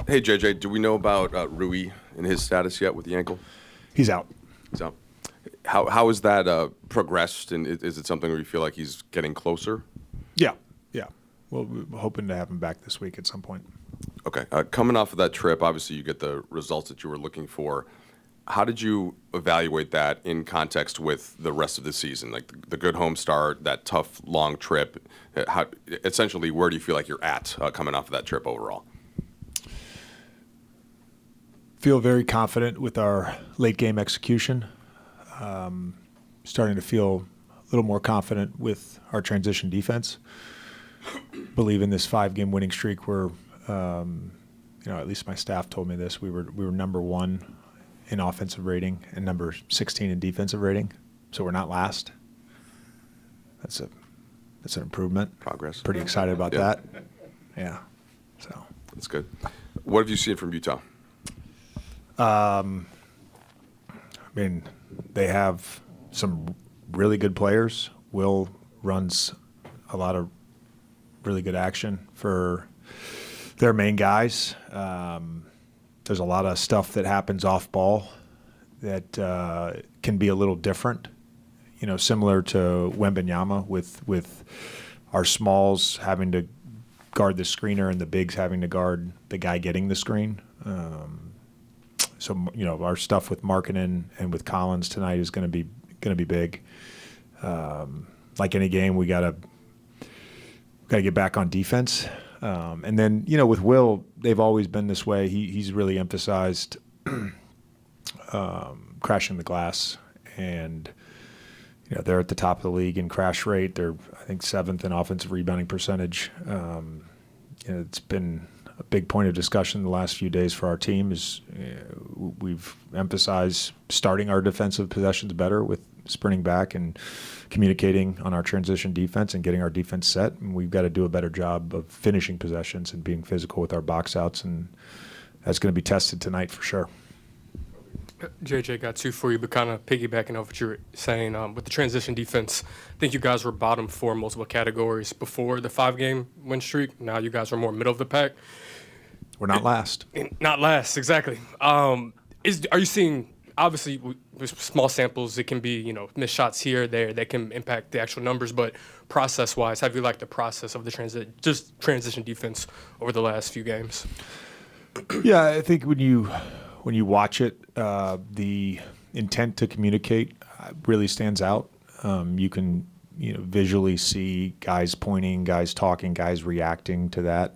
Hey, JJ, do we know about Rui and his status yet with the ankle? He's out. He's out. How has that progressed, and is it something where you feel like he's getting closer? Yeah. Well, we're hoping to have him back this week at some point. Okay. Coming off of that trip, obviously you get the results that you were looking for. How did you evaluate that in context with the rest of the season? Like the good home start, that tough, long trip. Essentially, where do you feel like you're at coming off of that trip overall? Feel very confident with our late game execution. Starting to feel a little more confident with our transition defense. Believe in this 5-game winning streak. We're, at least my staff told me this. We were number 1 in offensive rating and number 16 in defensive rating. So we're not last. That's an improvement. Progress. Pretty excited about that. Yeah. So that's good. What have you seen from Utah? They have some really good players. Will runs a lot of really good action for their main guys. There's a lot of stuff that happens off ball that can be a little different, similar to Wembanyama with our smalls having to guard the screener and the bigs having to guard the guy getting the screen. So our stuff with Markkanen and with Collins tonight is going to be big. Like any game, we got to get back on defense. And then with Will, they've always been this way. He's really emphasized crashing the glass, and they're at the top of the league in crash rate. They're I think 7th in offensive rebounding percentage. It's been a big point of discussion the last few days for our team is we've emphasized starting our defensive possessions better with sprinting back and communicating on our transition defense and getting our defense set. And we've got to do a better job of finishing possessions and being physical with our box outs. And that's going to be tested tonight for sure. JJ, got 2 for you, but kind of piggybacking off what you were saying with the transition defense. I think you guys were bottom 4 in multiple categories before the 5-game win streak. Now you guys are more middle of the pack. We're not last. Not last, exactly. Are you seeing, obviously, with small samples, it can be, missed shots here, there, that can impact the actual numbers, but process-wise, have you liked the process of the transition defense over the last few games? Yeah, I think when you watch it, the intent to communicate really stands out. You can visually see guys pointing, guys talking, guys reacting to that,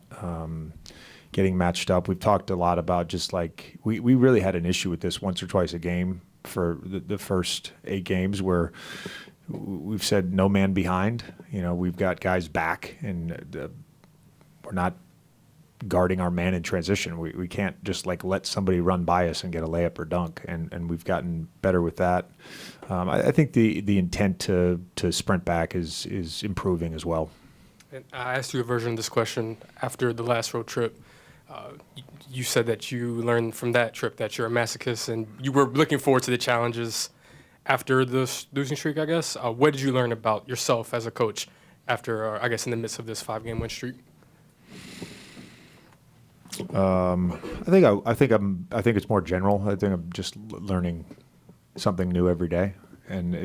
getting matched up. We've talked a lot about just like we really had an issue with this once or twice a game for the first 8 games where we've said no man behind. We've got guys back, and we're not guarding our man in transition. We can't just let somebody run by us and get a layup or dunk, and we've gotten better with that. I think the intent to sprint back is improving as well. And I asked you a version of this question after the last road trip. You said that you learned from that trip that you're a masochist, and you were looking forward to the challenges after the losing streak, I guess. What did you learn about yourself as a coach after, I guess, in the midst of this 5-game win streak? I think it's more general. I think I'm just learning something new every day, and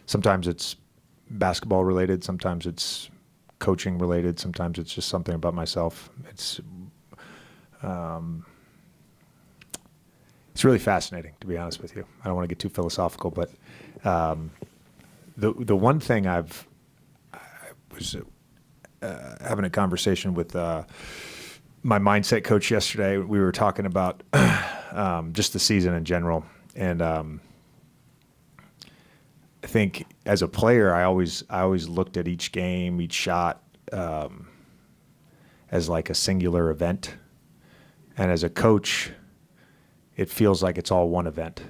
sometimes it's basketball related, sometimes it's coaching related, sometimes it's just something about myself. It's really fascinating, to be honest with you. I don't want to get too philosophical, but the one thing I was having a conversation with my mindset coach yesterday. We were talking about just the season in general, and I think as a player, I always looked at each game, each shot as like a singular event, and as a coach, it feels like it's all one event.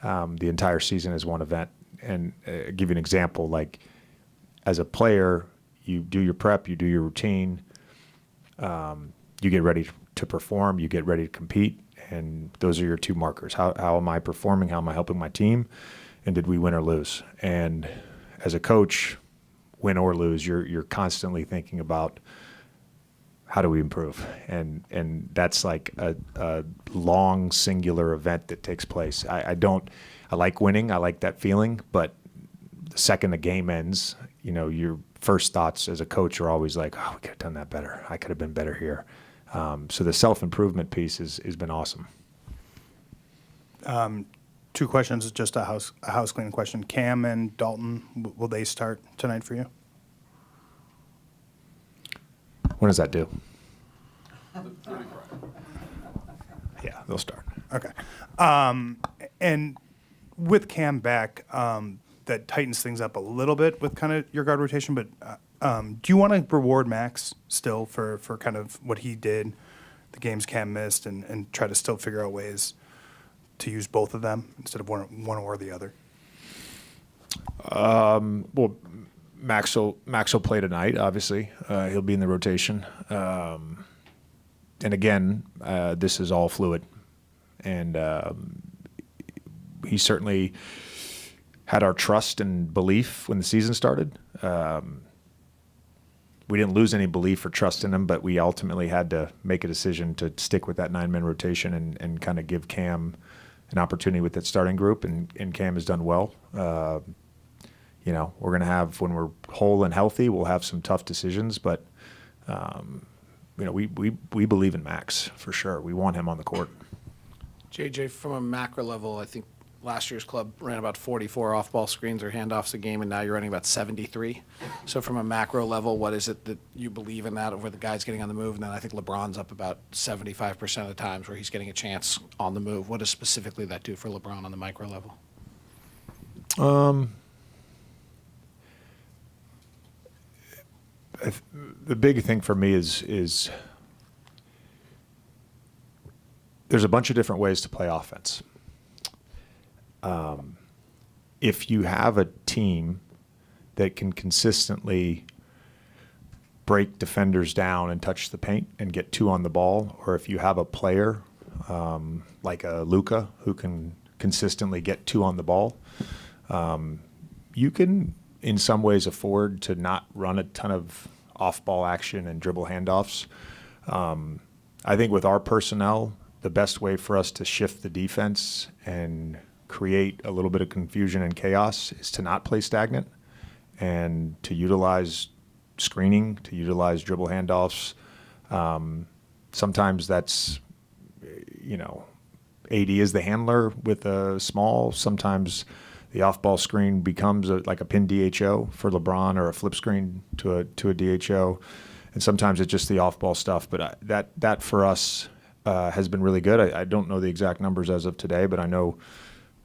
The entire season is one event, and I'll give you an example. Like as a player, you do your prep, you do your routine. You get ready to perform, you get ready to compete, and those are your 2 markers. How am I performing? How am I helping my team? And did we win or lose? And as a coach, win or lose, you're constantly thinking about how do we improve? And that's like a long singular event that takes place. I like winning. I like that feeling, but the second the game ends, your first thoughts as a coach are always like, oh, we could have done that better. I could have been better here. So the self-improvement piece has been awesome. Two questions, just a house cleaning question. Cam and Dalton, will they start tonight for you? When does that do? Yeah, they'll start. Okay. And with Cam back, that tightens things up a little bit with kind of your guard rotation, but do you want to reward Max still for kind of what he did, the games Cam missed, and try to still figure out ways to use both of them instead of one or the other? Well, Max will play tonight, obviously. He'll be in the rotation. And again, this is all fluid. And he certainly had our trust and belief when the season started. We didn't lose any belief or trust in him, but we ultimately had to make a decision to stick with that 9-man rotation and kind of give Cam an opportunity with that starting group, and Cam has done well. We're going to have, when we're whole and healthy, we'll have some tough decisions, but we believe in Max for sure. We want him on the court. JJ, from a macro level, I think last year's club ran about 44 off-ball screens or handoffs a game, and now you're running about 73. So from a macro level, what is it that you believe in that, where the guy's getting on the move? And then I think LeBron's up about 75% of the times where he's getting a chance on the move. What does specifically that do for LeBron on the micro level? The big thing for me is there's a bunch of different ways to play offense. If you have a team that can consistently break defenders down and touch the paint and get 2 on the ball, or if you have a player like a Luka who can consistently get 2 on the ball, you can in some ways afford to not run a ton of off-ball action and dribble handoffs. I think with our personnel, the best way for us to shift the defense and create a little bit of confusion and chaos is to not play stagnant and to utilize screening, to utilize dribble handoffs. Sometimes that's, AD is the handler with a small. Sometimes the off-ball screen becomes like a pin DHO for LeBron, or a flip screen to a DHO. And sometimes it's just the off-ball stuff. But that for us has been really good. I don't know the exact numbers as of today, but I know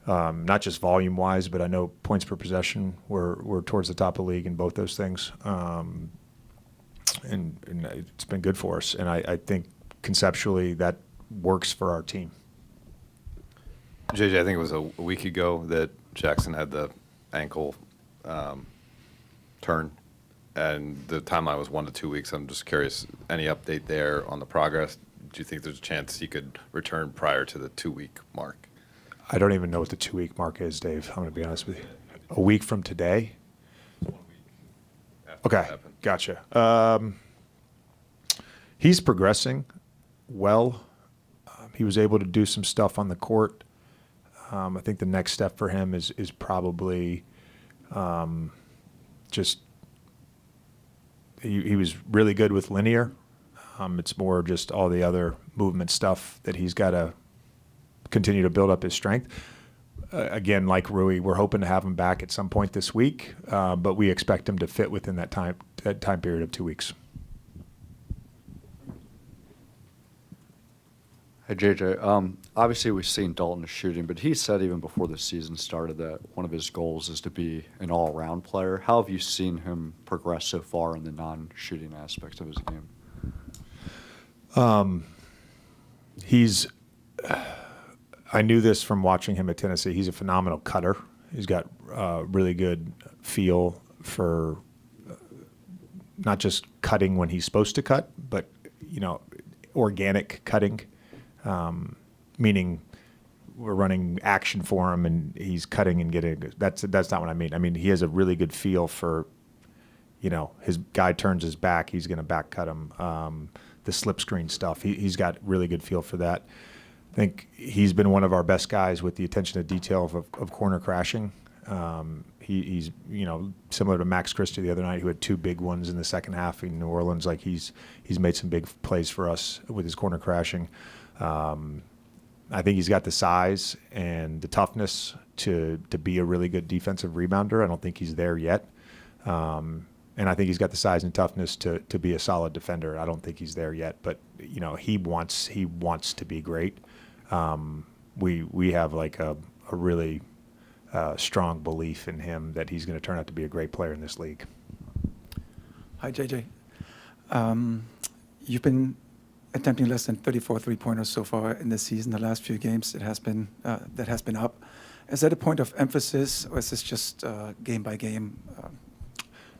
not just volume-wise, but I know points per possession we're towards the top of the league in both those things. And it's been good for us. And I think conceptually that works for our team. JJ, I think it was a week ago that Jackson had the ankle turn, and the timeline was 1 to 2 weeks. I'm just curious, any update there on the progress? Do you think there's a chance he could return prior to the 2-week mark? I don't even know what the 2-week mark is, Dave. I'm going to be honest with you. A week from today? 1 week after that Okay, happened. gotcha. He's progressing well. He was able to do some stuff on the court. I think the next step for him is probably just he was really good with linear. It's more just all the other movement stuff that he's got to continue to build up his strength. Again, like Rui, we're hoping to have him back at some point this week, but we expect him to fit within that time period of 2 weeks. Hey, JJ, obviously we've seen Dalton shooting, but he said even before the season started that one of his goals is to be an all-around player. How have you seen him progress so far in the non-shooting aspects of his game? I knew this from watching him at Tennessee. He's a phenomenal cutter. He's got really good feel for not just cutting when he's supposed to cut, but organic cutting. Meaning we're running action for him and he's cutting and getting. That's not what I mean. I mean he has a really good feel for, his guy turns his back, he's going to back cut him. the slip screen stuff. He's got really good feel for that. I think he's been one of our best guys with the attention to detail of corner crashing. He's similar to Max Christie the other night, who had 2 big ones in the second half in New Orleans. Like he's made some big plays for us with his corner crashing. I think he's got the size and the toughness to be a really good defensive rebounder. I don't think he's there yet. And I think he's got the size and toughness to be a solid defender. I don't think he's there yet, but he wants to be great. We have like a really strong belief in him that he's going to turn out to be a great player in this league. Hi, JJ. You've been attempting less than 34 three-pointers so far in this season. The last few games, it has been that has been up. Is that a point of emphasis, or is this just game by game?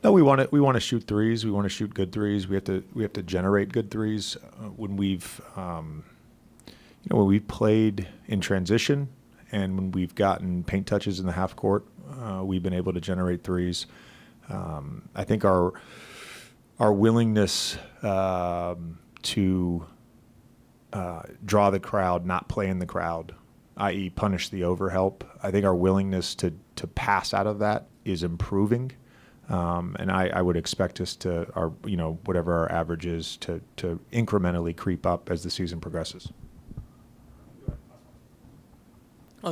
No, we want to shoot threes. We want to shoot good threes. We have to generate good threes. When we've when we've played in transition and when we've gotten paint touches in the half court, we've been able to generate threes. I think our willingness to draw the crowd, not play in the crowd, i.e. punish the overhelp. I think our willingness to pass out of that is improving. And I would expect us to, whatever our average is, to incrementally creep up as the season progresses.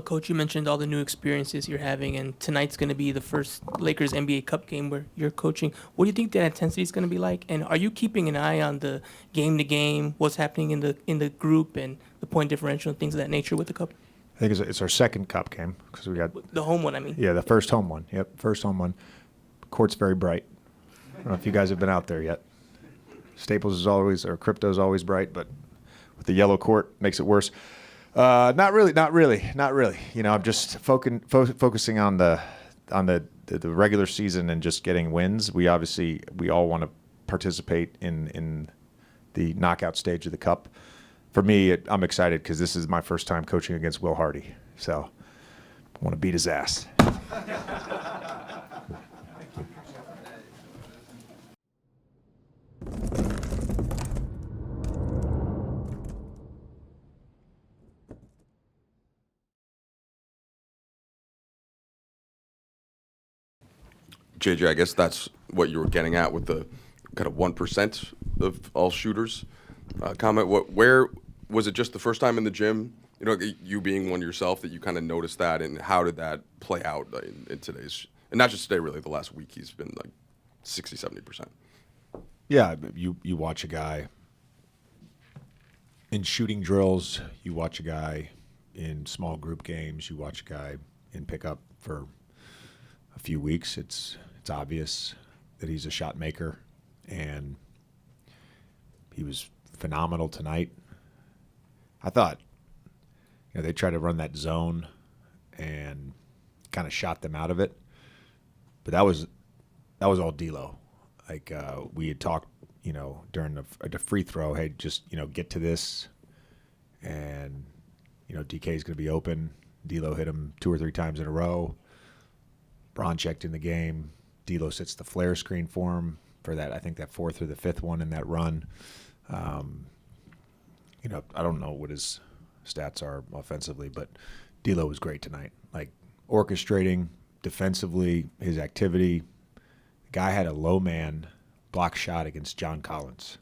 Coach, you mentioned all the new experiences you're having, and tonight's going to be the first Lakers NBA Cup game where you're coaching. What do you think that intensity is going to be like? And are you keeping an eye on the game-to-game, what's happening in the group, and the point differential and things of that nature with the Cup? I think it's our second Cup game because we got the home one. I mean, yeah, the first home one. Yep, first home one. Court's very bright. I don't know if you guys have been out there yet. Staples is always, or Crypto is always bright, but with the yellow court makes it worse. Not really. I'm just focusing on the regular season and just getting wins. We all want to participate in the knockout stage of the Cup. For me, I'm excited because this is my first time coaching against Will Hardy, so I want to beat his ass. JJ, I guess that's what you were getting at with the kind of 1% of all shooters comment. Where was it just the first time in the gym? You being one yourself, that you kind of noticed that, and how did that play out in today's, and not just today, really, the last week he's been like 60, 70%. Yeah, you watch a guy in shooting drills, you watch a guy in small group games, you watch a guy in pickup for a few weeks. It's obvious that he's a shot maker, and he was phenomenal tonight. I thought, they tried to run that zone and kind of shot them out of it, but that was all D'Lo. Like we had talked, during the free throw, hey, just get to this, and DK is going to be open. D'Lo hit him 2 or 3 times in a row. Bron checked in the game. D'Lo sets the flare screen for him for that. I think that 4th or the 5th one in that run. I don't know what his stats are offensively, but D'Lo was great tonight. Like orchestrating defensively, his activity. The guy had a low man block shot against John Collins.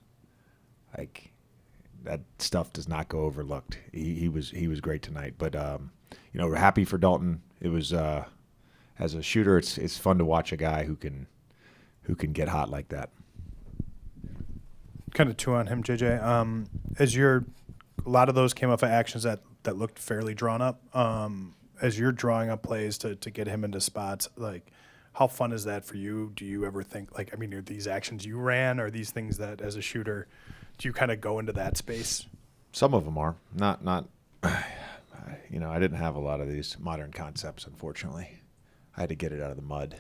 Like that stuff does not go overlooked. He was great tonight. But we're happy for Dalton. It was. As a shooter, it's fun to watch a guy who can get hot like that. Kind of two on him, JJ. A lot of those came off of actions that looked fairly drawn up. As you're drawing up plays to get him into spots, like how fun is that for you? Do you ever think are these actions you ran, or these things that as a shooter, do you kind of go into that space? Some of them are not. I didn't have a lot of these modern concepts, unfortunately. I had to get it out of the mud.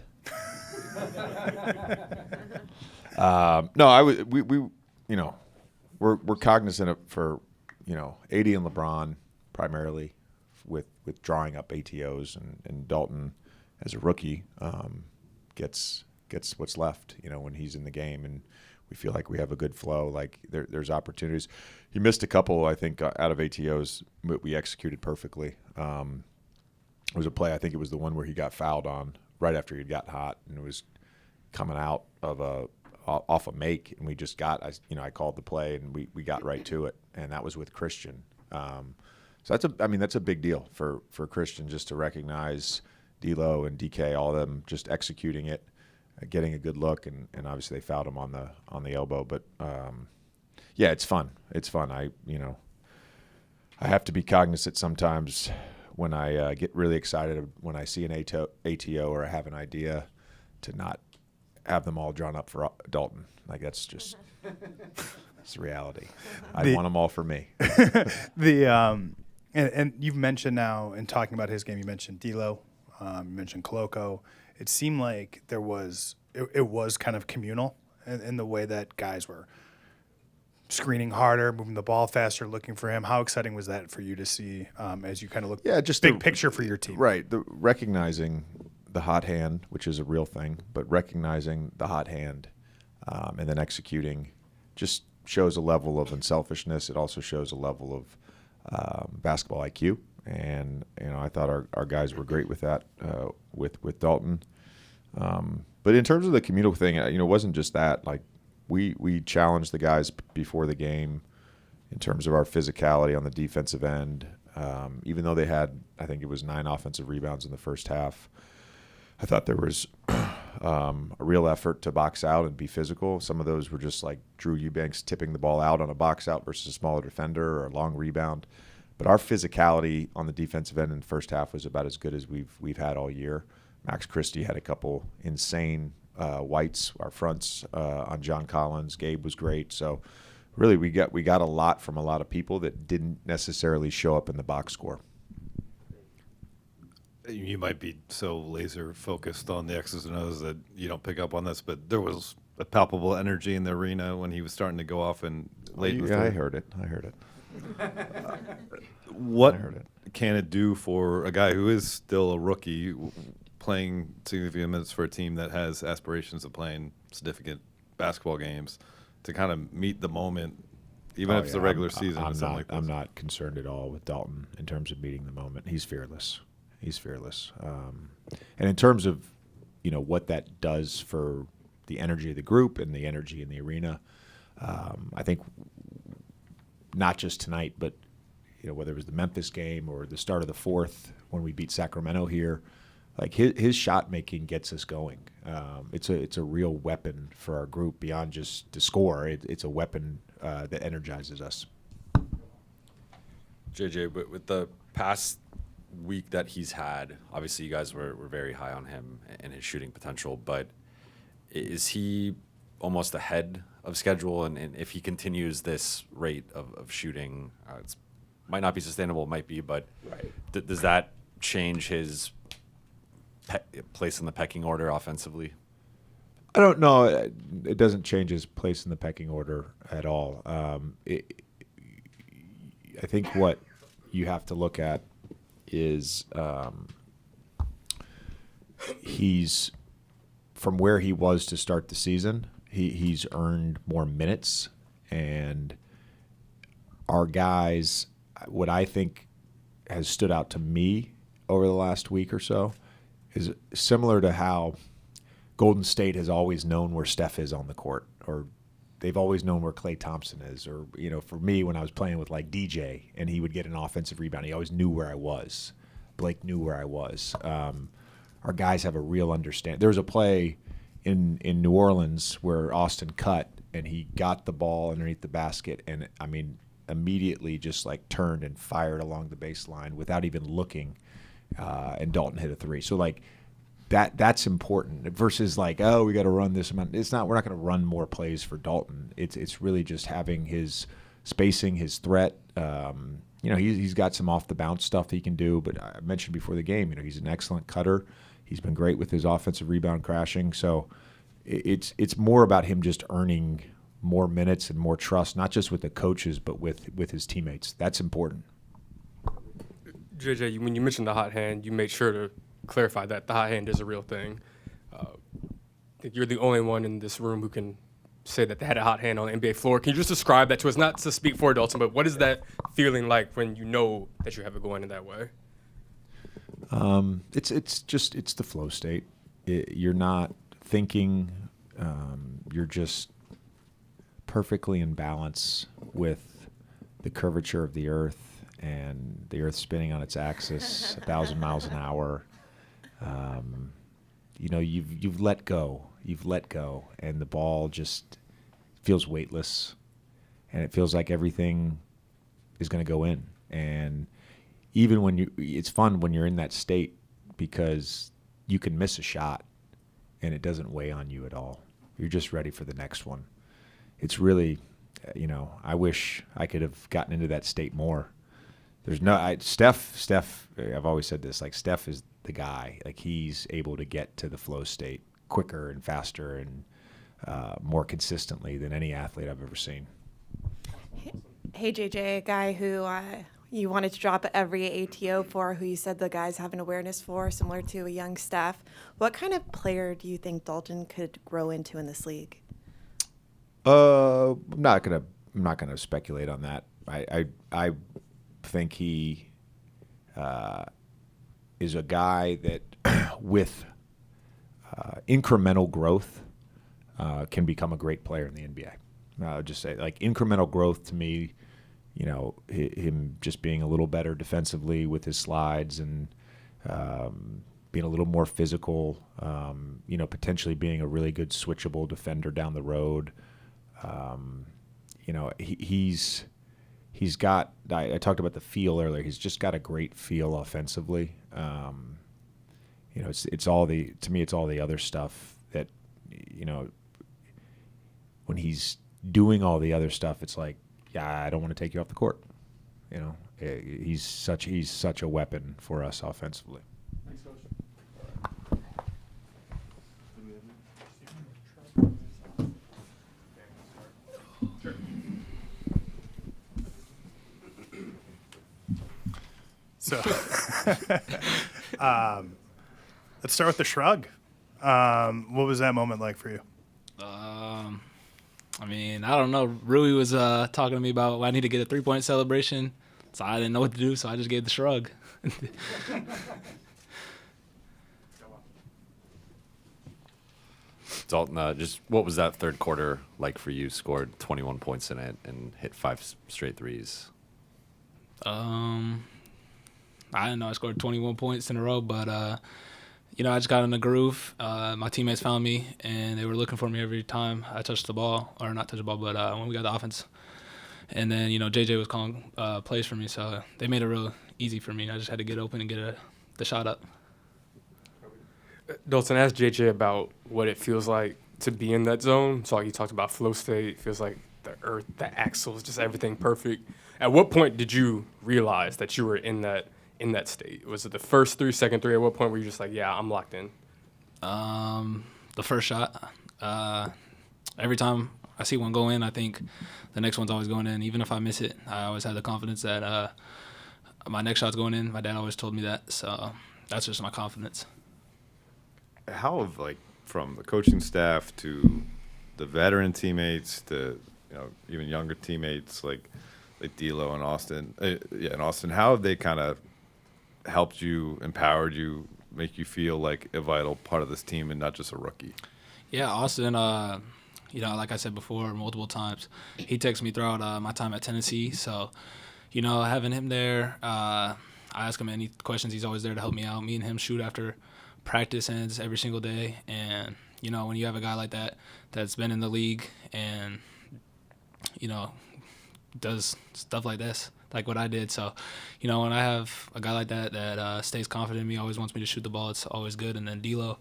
We're cognizant of for AD and LeBron primarily with drawing up ATOs, and Dalton as a rookie gets what's left when he's in the game, and we feel like we have a good flow. Like there's opportunities. He missed a couple, I think, out of ATOs we executed perfectly. It was a play, I think it was the one where he got fouled on right after he'd gotten hot, and it was coming out of off a make, and we just got, I called the play, and we got right to it, and that was with Christian. So that's a big deal for Christian, just to recognize D'Lo and DK, all of them just executing it, getting a good look, and obviously they fouled him on the elbow. But yeah, it's fun. It's fun. I have to be cognizant sometimes when I get really excited when I see an ATO or I have an idea to not have them all drawn up for Dalton. Like that's just it's the reality. I want them all for me. And you've mentioned now in talking about his game, you mentioned D'Lo, you mentioned Koloko. It seemed like it was kind of communal in the way that guys were screening harder, moving the ball faster, looking for him. How exciting was that for you to see as you kind of look just big picture for your team? Right. Recognizing the hot hand, which is a real thing, but recognizing the hot hand and then executing just shows a level of unselfishness. It also shows a level of basketball IQ. And, I thought our guys were great with that, with Dalton. But in terms of the communal thing, it wasn't just that. Like, we challenged the guys before the game in terms of our physicality on the defensive end. Even though they had, I think it was 9 offensive rebounds in the first half, I thought there was a real effort to box out and be physical. Some of those were just like Drew Eubanks tipping the ball out on a box out versus a smaller defender or a long rebound. But our physicality on the defensive end in the first half was about as good as we've had all year. Max Christie had a couple insane whites, our fronts on John Collins. Gabe was great. So really we got a lot from a lot of people that didn't necessarily show up in the box score. You might be so laser focused on the X's and O's that you don't pick up on this, but there was a palpable energy in the arena when he was starting to go off and late. Yeah, I heard it. What can it do for a guy who is still a rookie playing significant minutes for a team that has aspirations of playing significant basketball games to kind of meet the moment, even if it's a regular season? I'm not concerned at all with Dalton in terms of meeting the moment. He's fearless. And in terms of, what that does for the energy of the group and the energy in the arena, I think not just tonight, but whether it was the Memphis game or the start of the fourth when we beat Sacramento here, like his shot making gets us going. It's a real weapon for our group beyond just to score. It's a weapon that energizes us. JJ, with the past week that he's had, obviously you guys were very high on him and his shooting potential, but is he almost ahead of schedule? And if he continues this rate of shooting, it might not be sustainable, might be, but does that change his place in the pecking order offensively? I don't know. It doesn't change his place in the pecking order at all. I think what you have to look at is he's from where he was to start the season. He's earned more minutes, and our guys, what I think has stood out to me over the last week or so is similar to how Golden State has always known where Steph is on the court, or they've always known where Klay Thompson is, or, for me, when I was playing with like DJ and he would get an offensive rebound, he always knew where I was. Blake knew where I was. Our guys have a real understanding. There was a play in New Orleans where Austin cut and he got the ball underneath the basket and, immediately just like turned and fired along the baseline without even looking, and Dalton hit a three. So like that's important versus like, oh, we got to run this amount. It's not. We're not going to run more plays for Dalton. It's really just having his spacing, his threat. He's got some off the bounce stuff he can do. But I mentioned before the game, he's an excellent cutter. He's been great with his offensive rebound crashing. So it's more about him just earning more minutes and more trust, not just with the coaches, but with his teammates. That's important. JJ, when you mentioned the hot hand, you made sure to clarify that the hot hand is a real thing. I think you're the only one in this room who can say that they had a hot hand on the NBA floor. Can you just describe that to us? Not to speak for Dalton, but what is that feeling like when you know that you have it going in that way? It's the flow state. You're not thinking. You're just perfectly in balance with the curvature of the Earth and the Earth spinning on its axis 1,000 miles an hour. You've let go. You've let go, and the ball just feels weightless, and it feels like everything is going to go in. And even when it's fun when you're in that state because you can miss a shot, and it doesn't weigh on you at all. You're just ready for the next one. It's really, I wish I could have gotten into that state more. Steph, I've always said this, like Steph is the guy. Like he's able to get to the flow state quicker and faster and more consistently than any athlete I've ever seen. Hey, JJ, a guy who you wanted to drop every ATO for, who you said the guys have an awareness for, similar to a young Steph. What kind of player do you think Dalton could grow into in this league? I'm not gonna speculate on that. I think he is a guy that with incremental growth can become a great player in the NBA. I'll just say, like, incremental growth to me, him just being a little better defensively with his slides and being a little more physical, potentially being a really good switchable defender down the road. He's got, I talked about the feel earlier. He's just got a great feel offensively. It's all the other stuff that, when he's doing all the other stuff, it's like, yeah, I don't want to take you off the court. He's such a weapon for us offensively. Thanks, Coach. So, let's start with the shrug. What was that moment like for you? I don't know. Rui was talking to me about I need to get a 3-point celebration, so I didn't know what to do, so I just gave the shrug. Dalton, just what was that third quarter like for you? Scored 21 points in it and hit 5 straight threes. I didn't know I scored 21 points in a row, but I just got in the groove. My teammates found me, and they were looking for me every time I touched the ball, or not touch the ball, but when we got the offense. And then, JJ was calling plays for me, so they made it real easy for me. I just had to get open and get the shot up. Dalton, asked JJ about what it feels like to be in that zone. So you talked about flow state. It feels like the earth, the axles, just everything perfect. At what point did you realize that you were in that state? Was it the first 3, second 3? At what point were you just like, yeah, I'm locked in? The first shot. Every time I see one go in, I think the next one's always going in. Even if I miss it, I always have the confidence that my next shot's going in. My dad always told me that, so that's just my confidence. How have, from the coaching staff to the veteran teammates to even younger teammates like D'Lo and Austin, how have they kind of helped you, empowered you, make you feel like a vital part of this team and not just a rookie? Yeah, Austin, like I said before multiple times, he texts me throughout my time at Tennessee. So, having him there, I ask him any questions. He's always there to help me out. Me and him shoot after practice ends every single day. And, when you have a guy like that that's been in the league and, does stuff like this, like what I did. So, when I have a guy like that stays confident in me, always wants me to shoot the ball, it's always good. And then D'Lo,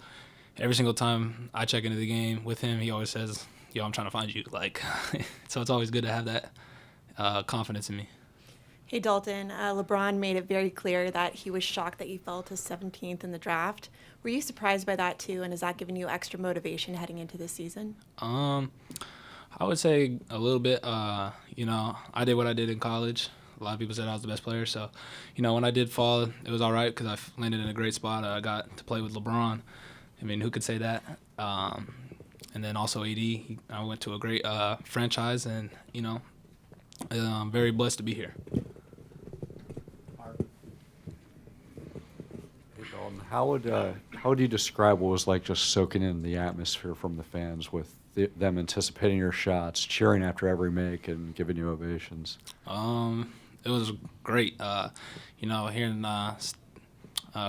every single time I check into the game with him, he always says, yo, I'm trying to find you. So it's always good to have that confidence in me. Hey, Dalton, LeBron made it very clear that he was shocked that you fell to 17th in the draft. Were you surprised by that too, and has that given you extra motivation heading into this season? I would say a little bit. I did what I did in college. A lot of people said I was the best player. So, when I did fall, it was all right because I landed in a great spot. I got to play with LeBron. I mean, who could say that? And then also AD. I went to a great franchise, and I'm very blessed to be here. Hey, Dalton, how would you describe what was like just soaking in the atmosphere from the fans with them anticipating your shots, cheering after every make, and giving you ovations? It was great. Hearing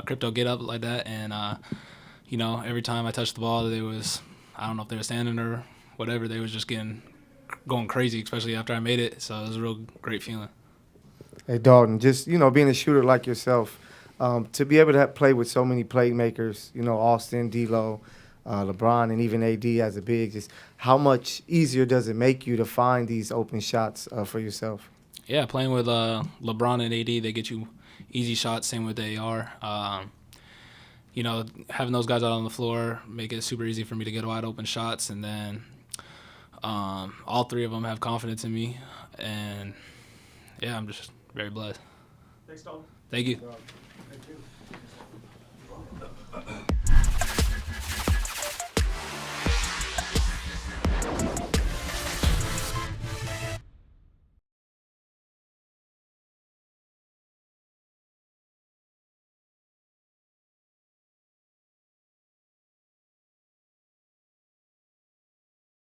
crypto get up like that, and every time I touched the ball, I don't know if they were standing or whatever, they was just going crazy, especially after I made it. So it was a real great feeling. Hey, Dalton, just, being a shooter like yourself, to be able to play with so many playmakers, Austin, D'Lo, LeBron, and even AD as a big, just how much easier does it make you to find these open shots for yourself? Yeah, playing with LeBron and AD, they get you easy shots, same with AR. Having those guys out on the floor make it super easy for me to get wide open shots, and then all three of them have confidence in me, and yeah, I'm just very blessed. Thanks, Dalton. Thank you. Thank you.